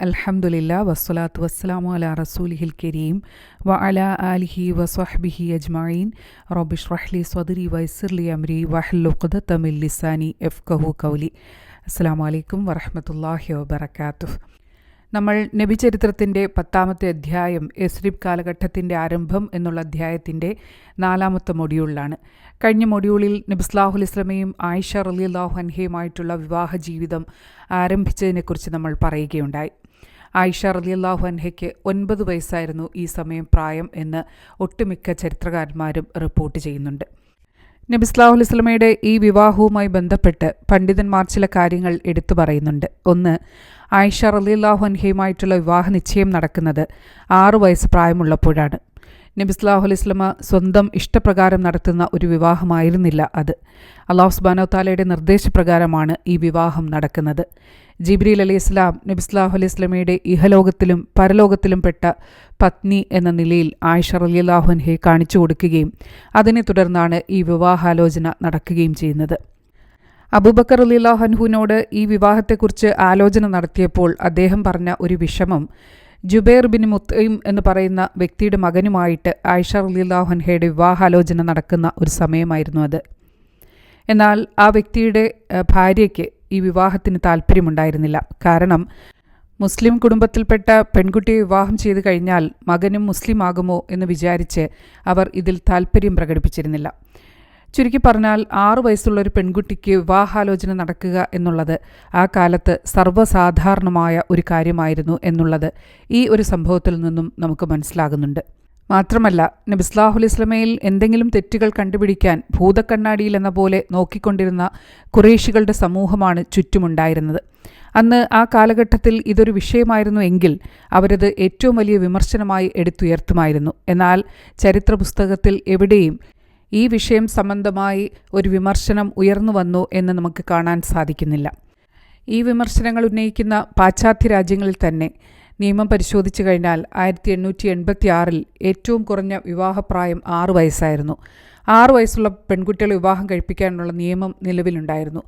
അൽഹംദുലില്ലാ വസ്സലാത്തു വസ്സലാമു അലാ റസൂലിഹിൽ കരീം വ അലാ ആലിഹി വസ്വഹ്ബിഹി അജ്മഈൻ റബ്ബി ഇശ്റഹ് ലി സ്വദ്രി വയസ്സിർ ലി അംരി വഹ്ലുൽ ഉഖ്ദത മിൻ ലിസാനി യഫ്ഖഹു ഖൗലി. അസ്സലാമു അലൈക്കും വറഹ്മത്തുള്ളാഹി വബറകാതുഹു. നമ്മൾ നബി ചരിത്രത്തിൻ്റെ 10-ാമത്തെ അധ്യായം യസ്രിബ് കാലഘട്ടത്തിൻ്റെ ആരംഭം എന്നുള്ള അധ്യായത്തിൻ്റെ 4-ാമത്തെ മൊഡ്യൂളിലാണ്. കഴിഞ്ഞ മൊഡ്യൂളിൽ നബി സല്ലല്ലാഹു അലൈഹി വസല്ലമയും ആയിഷ റളിയല്ലാഹു അൻഹയുമായിട്ടുള്ള വിവാഹ ജീവിതം ആരംഭിച്ചതിനെക്കുറിച്ച് നമ്മൾ പറയുകയുണ്ടായി. ആയിഷ റളിയല്ലാഹു അൻഹയ്ക്ക് 9 വയസ്സായിരുന്നു ഈ സമയം പ്രായം എന്ന് ഒട്ടുമിക്ക ചരിത്രകാരന്മാരും റിപ്പോർട്ട് ചെയ്യുന്നുണ്ട്. നബി സല്ലല്ലാഹു അലൈഹി വസല്ലമയുടെ ഈ വിവാഹവുമായി ബന്ധപ്പെട്ട് പണ്ഡിതന്മാർ ചില കാര്യങ്ങൾ എടുത്തു പറയുന്നുണ്ട്. ഒന്ന്, ആയിഷ റളിയല്ലാഹു അൻഹയുമായിട്ടുള്ള വിവാഹ നിശ്ചയം നടക്കുന്നത് 6 വയസ്സ് പ്രായമുള്ളപ്പോഴാണ്. നബി സല്ലല്ലാഹു അലൈഹി വസല്ലമ സ്വന്തം ഇഷ്ടപ്രകാരം നടത്തുന്ന ഒരു വിവാഹമായിരുന്നില്ല അത്. അല്ലാഹു സുബ്ഹാനഹു വ തആലയുടെ നിർദ്ദേശപ്രകാരമാണ് ഈ വിവാഹം നടക്കുന്നത്. ജിബ്രീൽ അലൈഹിസ്സലാം നബി സല്ലല്ലാഹു അലൈഹി വസല്ലമയുടെ ഇഹലോകത്തിലും പരലോകത്തിലും പെട്ട പത്നി എന്ന നിലയിൽ ആയിഷ റളിയല്ലാഹു അൻഹയെ കാണിച്ചു കൊടുക്കുകയും അതിനെ തുടർന്നാണ് ഈ വിവാഹാലോചന നടക്കുകയും ചെയ്യുന്നത്. അബൂബക്കർ റളിയല്ലാഹു അൻഹുവിനോട് ഈ വിവാഹത്തെക്കുറിച്ച് ആലോചന നടത്തിയപ്പോൾ അദ്ദേഹം പറഞ്ഞ ഒരു വിഷമം, ജുബൈർ ബിൻ മുത്ഇം എന്ന് പറയുന്ന വ്യക്തിയുടെ മകനുമായിട്ട് ആയിഷ റളിയല്ലാഹു അൻഹയുടെ വിവാഹാലോചന നടക്കുന്ന ഒരു സമയമായിരുന്നു അത്. എന്നാൽ ആ വ്യക്തിയുടെ ഭാര്യയ്ക്ക് ഈ വിവാഹത്തിന് താല്പര്യമുണ്ടായിരുന്നില്ല. കാരണം മുസ്ലിം കുടുംബത്തിൽപ്പെട്ട പെൺകുട്ടിയെ വിവാഹം ചെയ്തു കഴിഞ്ഞാൽ മകനും മുസ്ലിം ആകുമോ എന്ന് വിചാരിച്ച് അവർ ഇതിൽ താല്പര്യം പ്രകടിപ്പിച്ചിരുന്നില്ല. ചുരുക്കി പറഞ്ഞാൽ 6 വയസ്സുള്ള ഒരു പെൺകുട്ടിക്ക് വിവാഹാലോചന നടക്കുക എന്നുള്ളത് ആ കാലത്ത് സർവ്വസാധാരണമായ ഒരു കാര്യമായിരുന്നു എന്നുള്ളത് ഈ ഒരു സംഭവത്തിൽ നിന്നും നമുക്ക് മനസ്സിലാകുന്നുണ്ട്. മാത്രമല്ല, നബി സല്ലല്ലാഹു അലൈഹി വസല്ലമയിൽ എന്തെങ്കിലും തെറ്റുകൾ കണ്ടുപിടിക്കാൻ ഭൂതക്കണ്ണാടിയിൽ എന്ന പോലെ നോക്കിക്കൊണ്ടിരുന്ന ഖുറൈശികളുടെ സമൂഹമാണ് ചുറ്റുമുണ്ടായിരുന്നത്. അന്ന് ആ കാലഘട്ടത്തിൽ ഇതൊരു വിഷയമായിരുന്നു എങ്കിൽ അവരത് ഏറ്റവും വലിയ വിമർശനമായി എടുത്തുയർത്തുമായിരുന്നു. എന്നാൽ ചരിത്ര പുസ്തകത്തിൽ എവിടെയും ഈ വിഷയം സംബന്ധമായി ഒരു വിമർശനം ഉയർന്നു വന്നു എന്ന് നമുക്ക് കാണാൻ സാധിക്കുന്നില്ല. ഈ വിമർശനങ്ങൾ ഉന്നയിക്കുന്ന പാശ്ചാത്യ രാജ്യങ്ങളിൽ തന്നെ നിയമം പരിശോധിച്ചു കഴിഞ്ഞാൽ 1886 ഏറ്റവും കുറഞ്ഞ വിവാഹപ്രായം 6 വയസ്സായിരുന്നു. 6 വയസ്സുള്ള പെൺകുട്ടികളെ വിവാഹം കഴിപ്പിക്കാനുള്ള നിയമം നിലവിലുണ്ടായിരുന്നു.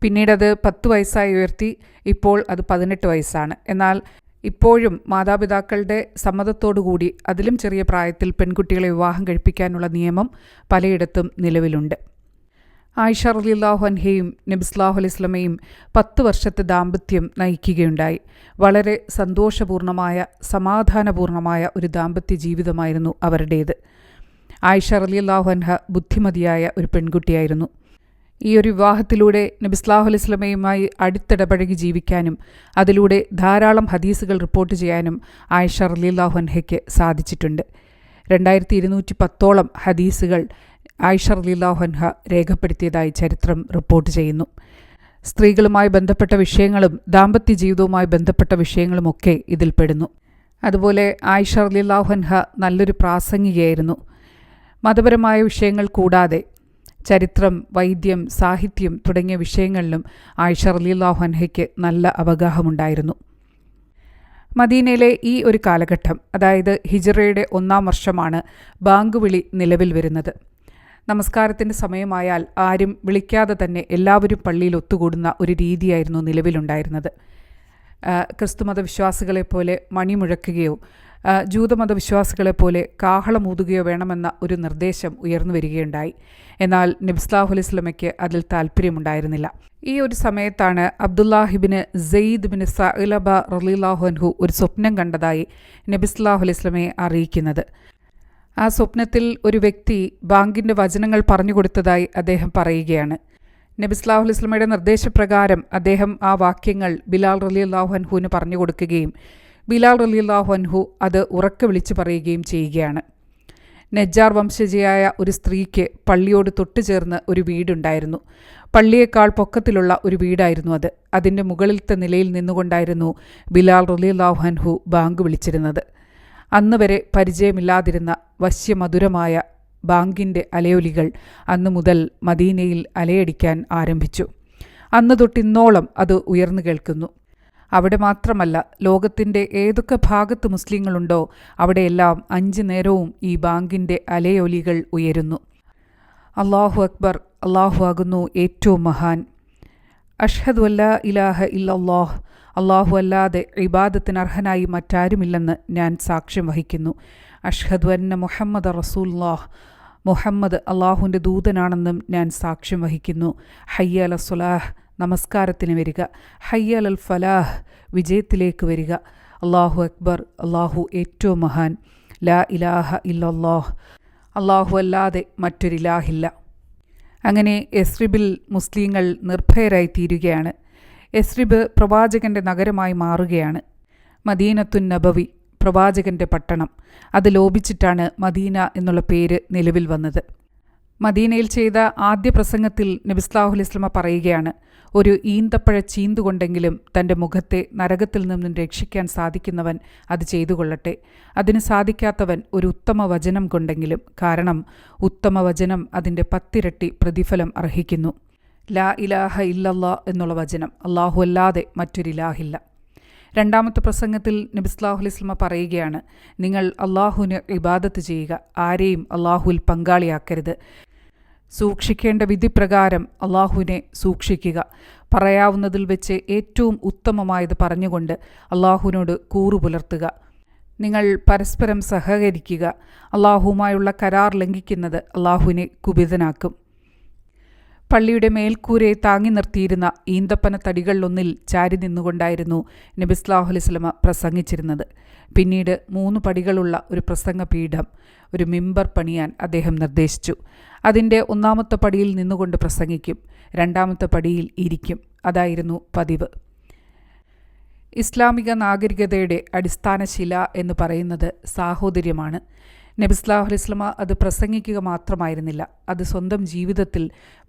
പിന്നീടത് 10 വയസ്സായി ഉയർത്തി ഇപ്പോൾ അത് 18 വയസ്സാണ്. എന്നാൽ ഇപ്പോഴും മാതാപിതാക്കളുടെ സമ്മതത്തോടുകൂടി അതിലും ചെറിയ പ്രായത്തിൽ പെൺകുട്ടികളെ വിവാഹം കഴിപ്പിക്കാനുള്ള നിയമം പലയിടത്തും നിലവിലുണ്ട്. ആയിഷ റളിയല്ലാഹു അൻഹയും നബി സല്ലല്ലാഹു അലൈഹി വസല്ലമയും 10 വർഷത്തെ ദാമ്പത്യം നയിക്കുകയുണ്ടായി. വളരെ സന്തോഷപൂർണമായ സമാധാനപൂർണമായ ഒരു ദാമ്പത്യ ജീവിതമായിരുന്നു അവരുടേത്. ആയിഷ റളിയല്ലാഹു അൻഹ ബുദ്ധിമതിയായ ഒരു പെൺകുട്ടിയായിരുന്നു. ഈ ഒരു വിവാഹത്തിലൂടെ നബി സല്ലല്ലാഹു അലൈഹി വസല്ലമയുമായി അടുത്തിടപഴകി ജീവിക്കാനും അതിലൂടെ ധാരാളം ഹദീസുകൾ റിപ്പോർട്ട് ചെയ്യാനും ആയിഷ റളിയല്ലാഹു അൻഹയ്ക്ക് സാധിച്ചിട്ടുണ്ട്. 2210ഓളം ഹദീസുകൾ ആയിഷ റളിയല്ലാഹു അൻഹ രേഖപ്പെടുത്തിയതായി ചരിത്രം റിപ്പോർട്ട് ചെയ്യുന്നു. സ്ത്രീകളുമായി ബന്ധപ്പെട്ട വിഷയങ്ങളും ദാമ്പത്യ ജീവിതവുമായി ബന്ധപ്പെട്ട വിഷയങ്ങളുമൊക്കെ ഇതിൽപ്പെടുന്നു. അതുപോലെ ആയിഷ റളിയല്ലാഹു അൻഹ നല്ലൊരു പ്രാസംഗികയായിരുന്നു. മതപരമായ വിഷയങ്ങൾ കൂടാതെ ചരിത്രം, വൈദ്യം, സാഹിത്യം തുടങ്ങിയ വിഷയങ്ങളിലും ആയിഷ റളിയല്ലാഹു അൻഹയ്ക്ക് നല്ല അവഗാഹമുണ്ടായിരുന്നു. മദീനയിലെ ഈ ഒരു കാലഘട്ടം, അതായത് ഹിജ്റയുടെ 1-ാം വർഷമാണ് ബാങ്ക് വിളി നിലവിൽ വരുന്നത്. നമസ്കാരത്തിൻ്റെ സമയമായാൽ ആരും വിളിക്കാതെ തന്നെ എല്ലാവരും പള്ളിയിൽ ഒത്തുകൂടുന്ന ഒരു രീതിയായിരുന്നു നിലവിലുണ്ടായിരുന്നത്. ക്രിസ്തുമത വിശ്വാസികളെപ്പോലെ മണിമുഴക്കുകയോ ജൂതമതവിശ്വാസികളെപ്പോലെ കാഹളമൂതുകയോ വേണമെന്ന ഒരു നിർദ്ദേശം ഉയർന്നു വരികയുണ്ടായി. എന്നാൽ നബി സല്ലല്ലാഹു അലൈഹി വസല്ലമയ്ക്ക് അതിൽ താല്പര്യമുണ്ടായിരുന്നില്ല. ഈ ഒരു സമയത്താണ് അബ്ദുല്ലാഹിബ്ന് സെയ്ദ് ബിൻ സഅലബ റളിയല്ലാഹു അൻഹു ഒരു സ്വപ്നം കണ്ടതായി നബി സല്ലല്ലാഹു അലൈഹി വസല്ലമയെ അറിയിക്കുന്നത്. ആ സ്വപ്നത്തിൽ ഒരു വ്യക്തി ബാങ്കിൻ്റെ വചനങ്ങൾ പറഞ്ഞു കൊടുത്തതായി അദ്ദേഹം പറയുകയാണ്. നബി സല്ലല്ലാഹു അലൈഹി വസല്ലമയുടെ നിർദ്ദേശപ്രകാരം അദ്ദേഹം ആ വാക്യങ്ങൾ ബിലാൽ റളിയല്ലാഹു അൻഹുവിന് പറഞ്ഞു കൊടുക്കുകയും ബിലാൽ റളിയല്ലാഹു അൻഹു അത് ഉറക്കെ വിളിച്ചു പറയുകയും ചെയ്യുകയാണ്. നജ്ജാർ വംശജയായ ഒരു സ്ത്രീക്ക് പള്ളിയോട് തൊട്ടുചേർന്ന് ഒരു വീടുണ്ടായിരുന്നു. പള്ളിയേക്കാൾ പൊക്കത്തിലുള്ള ഒരു വീടായിരുന്നു അത്. അതിൻ്റെ മുകളിലത്തെ നിലയിൽ നിന്നുകൊണ്ടായിരുന്നു ബിലാൽ റളിയല്ലാഹു അൻഹു ബാങ്ക് വിളിച്ചിരുന്നത്. അന്ന് വരെ പരിചയമില്ലാതിരുന്ന വശ്യമധുരമായ ബാങ്കിൻ്റെ അലയൊലികൾ അന്നു മുതൽ മദീനയിൽ അലയടിക്കാൻ ആരംഭിച്ചു. അന്ന് തൊട്ടിന്നോളം അത് ഉയർന്നു കേൾക്കുന്നു. അവിടെ മാത്രമല്ല, ലോകത്തിൻ്റെ ഏതൊക്കെ ഭാഗത്ത് മുസ്ലിങ്ങളുണ്ടോ അവിടെയെല്ലാം 5 നേരവും ഈ ബാങ്കിൻ്റെ അലയൊലികൾ ഉയരുന്നു. അല്ലാഹു അക്ബർ, അല്ലാഹു ആകുന്നു ഏറ്റവും മഹാൻ. അഷ്ഹദു അല്ലാ ഇലാഹ ഇല്ലല്ലാഹ് അല്ലാഹു അല്ലാതെ ഇബാദത്തിന് അർഹനായി മറ്റാരുമില്ലെന്ന് ഞാൻ സാക്ഷ്യം വഹിക്കുന്നു. അഷ്ഹദു അന്ന മുഹമ്മദ് റസൂലുള്ളാഹ്, മുഹമ്മദ് അള്ളാഹുവിൻ്റെ ദൂതനാണെന്നും ഞാൻ സാക്ഷ്യം വഹിക്കുന്നു. ഹയ്യ അല സ്വലാഹ്, നമസ്കാരത്തിന് വരിക. ഹയ്യ അൽ ഫലാഹ്, വിജയത്തിലേക്ക് വരിക. അല്ലാഹു അക്ബർ, അള്ളാഹു ഏറ്റവും മഹാൻ. ലാ ഇലാഹ ഇല്ലല്ലാഹ്, അള്ളാഹു അല്ലാതെ മറ്റൊരിലാഹില്ല. അങ്ങനെ യസ്രിബിൽ മുസ്ലിങ്ങൾ നിർഭയരായി തീരുകയാണ്. യസ്രിബ് പ്രവാചകൻ്റെ നഗരമായി മാറുകയാണ്. മദീനത്തുൻ നബവി, പ്രവാചകൻ്റെ പട്ടണം. അത് ലോപിച്ചിട്ടാണ് മദീന എന്നുള്ള പേര് നിലവിൽ വന്നത്. മദീനയിൽ ചെയ്ത ആദ്യ പ്രസംഗത്തിൽ നബി സല്ലല്ലാഹു അലൈഹി വസല്ലമ പറയുകയാണ്, ഒരു ഈന്തപ്പഴ ചീന്തുകൊണ്ടെങ്കിലും തൻ്റെ മുഖത്തെ നരകത്തിൽ നിന്നും രക്ഷിക്കാൻ സാധിക്കുന്നവൻ അത് ചെയ്തുകൊള്ളട്ടെ. അതിന് സാധിക്കാത്തവൻ ഒരു ഉത്തമ വചനം കൊണ്ടെങ്കിലും, കാരണം ഉത്തമ വചനം അതിൻ്റെ 10 ഇരട്ടി പ്രതിഫലം അർഹിക്കുന്നു. ലാ ഇലാഹ ഇല്ലല്ലാ എന്നുള്ള വചനം, അല്ലാഹു അല്ലാതെ മറ്റൊരിലാഹില്ല. രണ്ടാമത്തെ പ്രസംഗത്തിൽ നബി സല്ലല്ലാഹു അലൈഹി വസല്ലമ പറയുകയാണ്, നിങ്ങൾ അള്ളാഹുവിന് ഇബാദത്ത് ചെയ്യുക, ആരെയും അള്ളാഹുവിൽ പങ്കാളിയാക്കരുത്. സൂക്ഷിക്കേണ്ട വിധിപ്രകാരം അള്ളാഹുവിനെ സൂക്ഷിക്കുക. പറയാവുന്നതിൽ വെച്ച് ഏറ്റവും ഉത്തമമായത് പറഞ്ഞുകൊണ്ട് അള്ളാഹുവിനോട് കൂറു പുലർത്തുക. നിങ്ങൾ പരസ്പരം സഹകരിക്കുക. അള്ളാഹുവുമായുള്ള കരാർ ലംഘിക്കുന്നത് അള്ളാഹുവിനെ കുപിതനാക്കും. പള്ളിയുടെ മേൽക്കൂരയെ താങ്ങി നിർത്തിയിരുന്ന ഈന്തപ്പന തടികളിലൊന്നിൽ ചാരി നിന്നുകൊണ്ടായിരുന്നു നബി സല്ലല്ലാഹു അലൈഹി വസല്ലമ പ്രസംഗിച്ചിരുന്നത്. പിന്നീട് 3 പടികളുള്ള ഒരു പ്രസംഗപീഠം, ഒരു മിമ്പർ പണിയാൻ അദ്ദേഹം നിർദ്ദേശിച്ചു. അതിൻ്റെ 1-ാമത്തെ പടിയിൽ നിന്നുകൊണ്ട് പ്രസംഗിക്കും, 2-ാമത്തെ പടിയിൽ ഇരിക്കും. അതായിരുന്നു പതിവ്. ഇസ്ലാമിക നാഗരികതയുടെ അടിസ്ഥാന ശില എന്ന് പറയുന്നത് സാഹോദര്യമാണ്. നബി സല്ലല്ലാഹു അലൈഹി വസല്ലമ അത് പ്രസംഗിക്കുക മാത്രമായിരുന്നില്ല, അത് സ്വന്തം ജീവിതത്തിൽ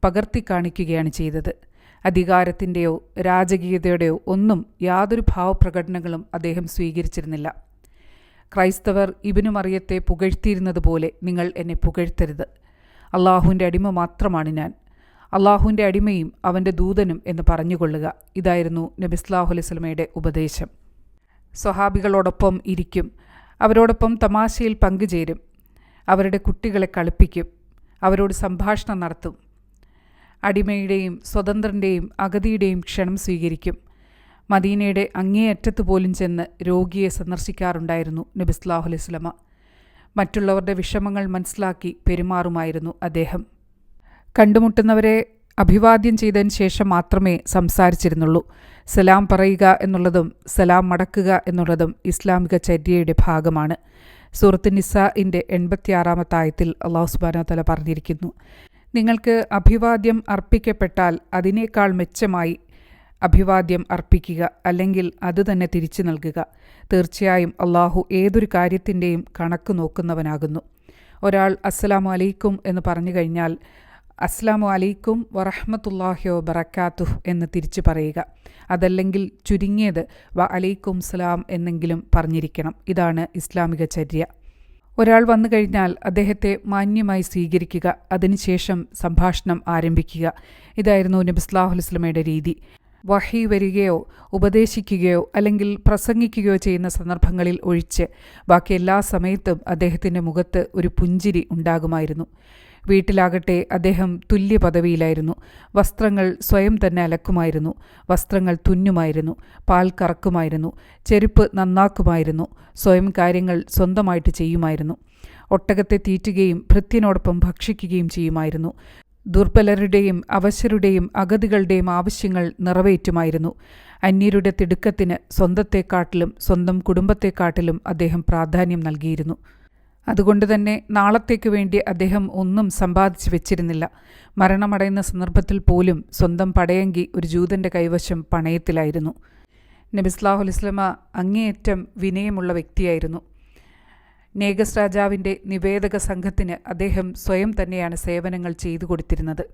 പകർത്തി കാണിക്കുകയാണ് ചെയ്തത്. അധികാരത്തിൻ്റെയോ രാജകീയതയുടെയോ ഒന്നും യാതൊരു ഭാവപ്രകടനങ്ങളും അദ്ദേഹം സ്വീകരിച്ചിരുന്നില്ല. ക്രൈസ്തവർ ഇബ്നു മറിയത്തെ പുകഴ്ത്തിയിരുന്നത് പോലെ നിങ്ങൾ എന്നെ പുകഴ്ത്തരുത്. അള്ളാഹുവിൻ്റെ അടിമ മാത്രമാണ് ഞാൻ, അള്ളാഹുവിൻ്റെ അടിമയും അവൻ്റെ ദൂതനും എന്ന് പറഞ്ഞുകൊള്ളുക. ഇതായിരുന്നു നബി സല്ലല്ലാഹു അലൈഹി വസല്ലമയുടെ ഉപദേശം. സ്വഹാബികളോടൊപ്പം ഇരിക്കും, അവരോടൊപ്പം തമാശയിൽ പങ്കുചേരും, അവരുടെ കുട്ടികളെ കളിപ്പിക്കും, അവരോട് സംഭാഷണം നടത്തും. അടിമയുടെയും സ്വതന്ത്രൻ്റെയും അഗതിയുടെയും ക്ഷണം സ്വീകരിക്കും. മദീനയുടെ അങ്ങേയറ്റത്ത് പോലും ചെന്ന് രോഗിയെ സന്ദർശിക്കാറുണ്ടായിരുന്നു നബി സല്ലല്ലാഹു അലൈഹി വസല്ലമ. മറ്റുള്ളവരുടെ വിഷമങ്ങൾ മനസ്സിലാക്കി പെരുമാറുമായിരുന്നു അദ്ദേഹം. കണ്ടുമുട്ടുന്നവരെ അഭിവാദ്യം ചെയ്തതിന് ശേഷം മാത്രമേ സംസാരിച്ചിരുന്നുള്ളൂ. സലാം പറയുക എന്നുള്ളതും സലാം മടക്കുക എന്നുള്ളതും ഇസ്ലാമിക ചര്യയുടെ ഭാഗമാണ്. സൂറത്ത് നിസാഇൻ്റെ 86-ാമത്തെ ആയത്തിൽ അല്ലാഹു സുബ്ഹാനഹു വ തആല പറഞ്ഞിരിക്കുന്നു, നിങ്ങൾക്ക് അഭിവാദ്യം അർപ്പിക്കപ്പെട്ടാൽ അതിനേക്കാൾ മെച്ചമായി അഭിവാദ്യം അർപ്പിക്കുക, അല്ലെങ്കിൽ അതുതന്നെ തിരിച്ചു നൽകുക. തീർച്ചയായും അള്ളാഹു ഏതൊരു കാര്യത്തിൻ്റെയും കണക്ക് നോക്കുന്നവനാകുന്നു. ഒരാൾ അസ്സലാമു അലൈക്കും എന്ന് പറഞ്ഞു കഴിഞ്ഞാൽ അസ്സലാമു അലൈക്കും വറഹ്മത്തുള്ളാഹി വബറകാതുഹു എന്ന് തിരിച്ചു പറയുക. അതല്ലെങ്കിൽ ചുരുങ്ങിയത് വ അലൈക്കും സലാം എന്നെങ്കിലും പറഞ്ഞിരിക്കണം. ഇതാണ് ഇസ്ലാമിക ചര്യ. ഒരാൾ വന്നു കഴിഞ്ഞാൽ അദ്ദേഹത്തെ മാന്യമായി സ്വീകരിക്കുക, അതിനുശേഷം സംഭാഷണം ആരംഭിക്കുക. ഇതായിരുന്നു നബി സല്ലല്ലാഹു അലൈഹി വസല്ലമയുടെ രീതി. വഹി വരികയോ ഉപദേശിക്കുകയോ അല്ലെങ്കിൽ പ്രസംഗിക്കുകയോ ചെയ്യുന്ന സന്ദർഭങ്ങളിൽ ഒഴിച്ച് ബാക്കി എല്ലാ സമയത്തും അദ്ദേഹത്തിൻ്റെ മുഖത്ത് ഒരു പുഞ്ചിരി ഉണ്ടാകുമായിരുന്നു. വീട്ടിലാകട്ടെ അദ്ദേഹം തുല്യ പദവിയിലായിരുന്നു. വസ്ത്രങ്ങൾ സ്വയം തന്നെ അലക്കുമായിരുന്നു, വസ്ത്രങ്ങൾ തുന്നുമായിരുന്നു, പാൽ കറക്കുമായിരുന്നു, ചെരുപ്പ് നന്നാക്കുമായിരുന്നു, സ്വയം കാര്യങ്ങൾ സ്വന്തമായിട്ട് ചെയ്യുമായിരുന്നു. ഒട്ടകത്തെ തീറ്റുകയും ഭൃത്യനോടൊപ്പം ഭക്ഷിക്കുകയും ചെയ്യുമായിരുന്നു. ദുർബലരുടെയും അവശരുടെയും അഗതികളുടെയും ആവശ്യങ്ങൾ നിറവേറ്റുമായിരുന്നു. അന്യരുടെ തിടുക്കത്തിന് സ്വന്തത്തെക്കാട്ടിലും സ്വന്തം കുടുംബത്തെക്കാട്ടിലും അദ്ദേഹം പ്രാധാന്യം നൽകിയിരുന്നു. അതുകൊണ്ട് തന്നെ നാളത്തേക്ക് വേണ്ടി അദ്ദേഹം ഒന്നും സമ്പാദിച്ചു വെച്ചിരുന്നില്ല. മരണമടയുന്ന സന്ദർഭത്തിൽ പോലും സ്വന്തം പടയങ്കി ഒരു ജൂതൻ്റെ കൈവശം പണയത്തിലായിരുന്നു. നബി സല്ലല്ലാഹു അലൈഹി വസല്ലമ അങ്ങേയറ്റം വിനയമുള്ള വ്യക്തിയായിരുന്നു. നേഗസ് രാജാവിൻ്റെ നിവേദക സംഘത്തിന് അദ്ദേഹം സ്വയം തന്നെയാണ് സേവനങ്ങൾ ചെയ്തു കൊടുത്തിരുന്നത്.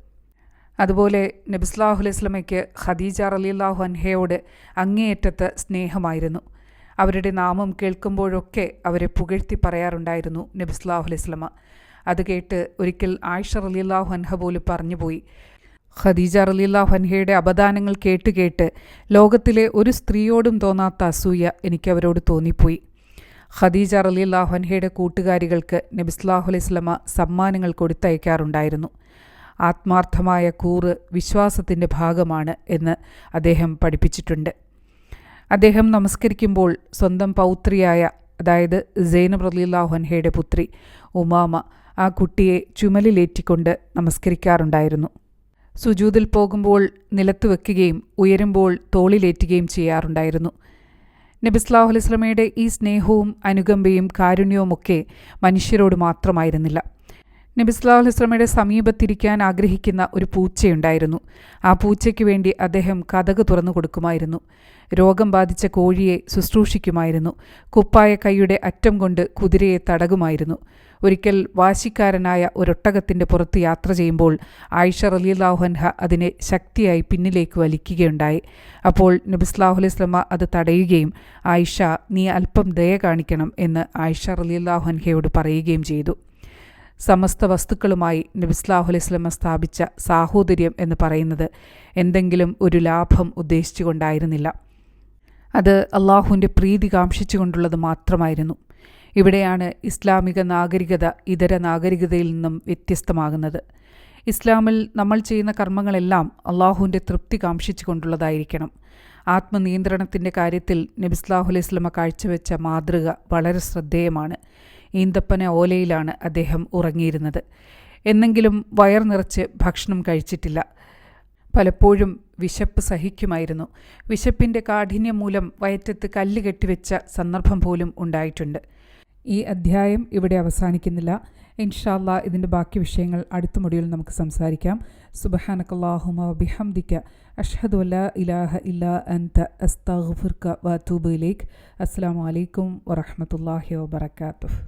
അതുപോലെ നബി സല്ലല്ലാഹു അലൈഹി വസല്ലമയ്ക്ക് ഖദീജ റളിയല്ലാഹു അൻഹയോട് അങ്ങേയറ്റത്ത് സ്നേഹമായിരുന്നു. അവരുടെ നാമം കേൾക്കുമ്പോഴൊക്കെ അവരെ പുകഴ്ത്തി പറയാറുണ്ടായിരുന്നു നബി സല്ലല്ലാഹു അലൈഹി വസല്ലമ. അത് കേട്ട് ഒരിക്കൽ ആയിഷ റളിയല്ലാഹു അൻഹ പോലും പറഞ്ഞുപോയി, ഖദീജ റളിയല്ലാഹു അൻഹയുടെ അപദാനങ്ങൾ കേട്ട് ലോകത്തിലെ ഒരു സ്ത്രീയോടും തോന്നാത്ത അസൂയ എനിക്ക് അവരോട് തോന്നിപ്പോയി. ഖദീജ റളിയല്ലാഹു അൻഹയുടെ കൂട്ടുകാരികൾക്ക് നബി സല്ലല്ലാഹു അലൈഹി വസല്ലമ സമ്മാനങ്ങൾ കൊടുത്തയക്കാറുണ്ടായിരുന്നു. ആത്മാർത്ഥമായ കൂറ് വിശ്വാസത്തിൻ്റെ ഭാഗമാണ് എന്ന് അദ്ദേഹം പഠിപ്പിച്ചിട്ടുണ്ട്. അദ്ദേഹം നമസ്കരിക്കുമ്പോൾ സ്വന്തം പൗത്രിയായ, അതായത് സൈനബ് റളിയല്ലാഹു അൻഹയുടെ പുത്രി ഉമാമ, ആ കുട്ടിയെ ചുമലിലേറ്റിക്കൊണ്ട് നമസ്കരിക്കാറുണ്ടായിരുന്നു. സുജൂദിൽ പോകുമ്പോൾ നിലത്ത് വെക്കുകയും ഉയരുമ്പോൾ തോളിലേറ്റുകയും ചെയ്യാറുണ്ടായിരുന്നു. നബി സല്ലല്ലാഹു അലൈഹി വസല്ലമയുടെ ഈ സ്നേഹവും അനുകമ്പയും കാരുണ്യവുമൊക്കെ മനുഷ്യരോട് മാത്രമായിരുന്നില്ല. നബി സല്ലല്ലാഹു അലൈഹി വസല്ലമയുടെ സമീപത്തിരിക്കാൻ ആഗ്രഹിക്കുന്ന ഒരു പൂച്ചയുണ്ടായിരുന്നു. ആ പൂച്ചയ്ക്ക് വേണ്ടി അദ്ദേഹം കതക് തുറന്നു കൊടുക്കുമായിരുന്നു. രോഗം ബാധിച്ച കോഴിയെ ശുശ്രൂഷിക്കുമായിരുന്നു. കുപ്പായ കൈയുടെ അറ്റം കൊണ്ട് കുതിരയെ തടകുമായിരുന്നു. ഒരിക്കൽ വാശിക്കാരനായ ഒരൊട്ടകത്തിൻ്റെ പുറത്ത് യാത്ര ചെയ്യുമ്പോൾ ആയിഷ റളിയല്ലാഹു അൻഹ അതിനെ ശക്തിയായി പിന്നിലേക്ക് വലിക്കുകയുണ്ടായി. അപ്പോൾ നബി സല്ലല്ലാഹു അലൈഹി വസല്ലമ അത് തടയുകയും ആയിഷ, നീ അല്പം ദയ കാണിക്കണം എന്ന് ആയിഷ റളിയല്ലാഹു അൻഹയോട് പറയുകയും ചെയ്തു. സമസ്ത വസ്തുക്കളുമായി നബി സല്ലല്ലാഹു അലൈഹി വസല്ലമ സ്ഥാപിച്ച സാഹോദര്യം എന്ന് പറയുന്നത് എന്തെങ്കിലും ഒരു ലാഭം ഉദ്ദേശിച്ചുകൊണ്ടായിരുന്നില്ല. അത് അള്ളാഹുവിൻ്റെ പ്രീതി കാംക്ഷിച്ചുകൊണ്ടുള്ളത് മാത്രമായിരുന്നു. ഇവിടെയാണ് ഇസ്ലാമിക നാഗരികത ഇതര നാഗരികതയിൽ നിന്നും വ്യത്യസ്തമാകുന്നത്. ഇസ്ലാമിൽ നമ്മൾ ചെയ്യുന്ന കർമ്മങ്ങളെല്ലാം അള്ളാഹുവിൻ്റെ തൃപ്തി കാംക്ഷിച്ചുകൊണ്ടുള്ളതായിരിക്കണം. ആത്മനിയന്ത്രണത്തിൻ്റെ കാര്യത്തിൽ നബി സല്ലല്ലാഹു അലൈഹി വസല്ലമ കാഴ്ചവെച്ച മാതൃക വളരെ ശ്രദ്ധേയമാണ്. ഈന്തപ്പന ഓലയിലാണ് അദ്ദേഹം ഉറങ്ങിയിരുന്നത്. എന്നെങ്കിലും വയർ നിറച്ച് ഭക്ഷണം കഴിച്ചിട്ടില്ല. പലപ്പോഴും വിശപ്പ് സഹിക്കുമായിരുന്നു. വിശപ്പിൻ്റെ കാഠിന്യം മൂലം വയറ്റത്ത് കല്ല് കെട്ടിവെച്ച സന്ദർഭം പോലും ഉണ്ടായിട്ടുണ്ട്. ഈ അധ്യായം ഇവിടെ അവസാനിക്കുന്നില്ല. ഇൻഷാ അല്ലാഹ് ഇതിൻ്റെ ബാക്കി വിഷയങ്ങൾ അടുത്ത മൊഡ്യൂളിൽ നമുക്ക് സംസാരിക്കാം. സുബ്ഹാനകല്ലാഹുമ്മ വബിഹംദിക അഷ്ഹദു അല്ലാ ഇലാഹ ഇല്ലാ അൻത അസ്തഗ്ഫിറുക വഅതൂബു ഇലൈക്. അസ്സലാമു അലൈക്കും വറഹ്മത്തുള്ളാഹി വബറകാതുഹു.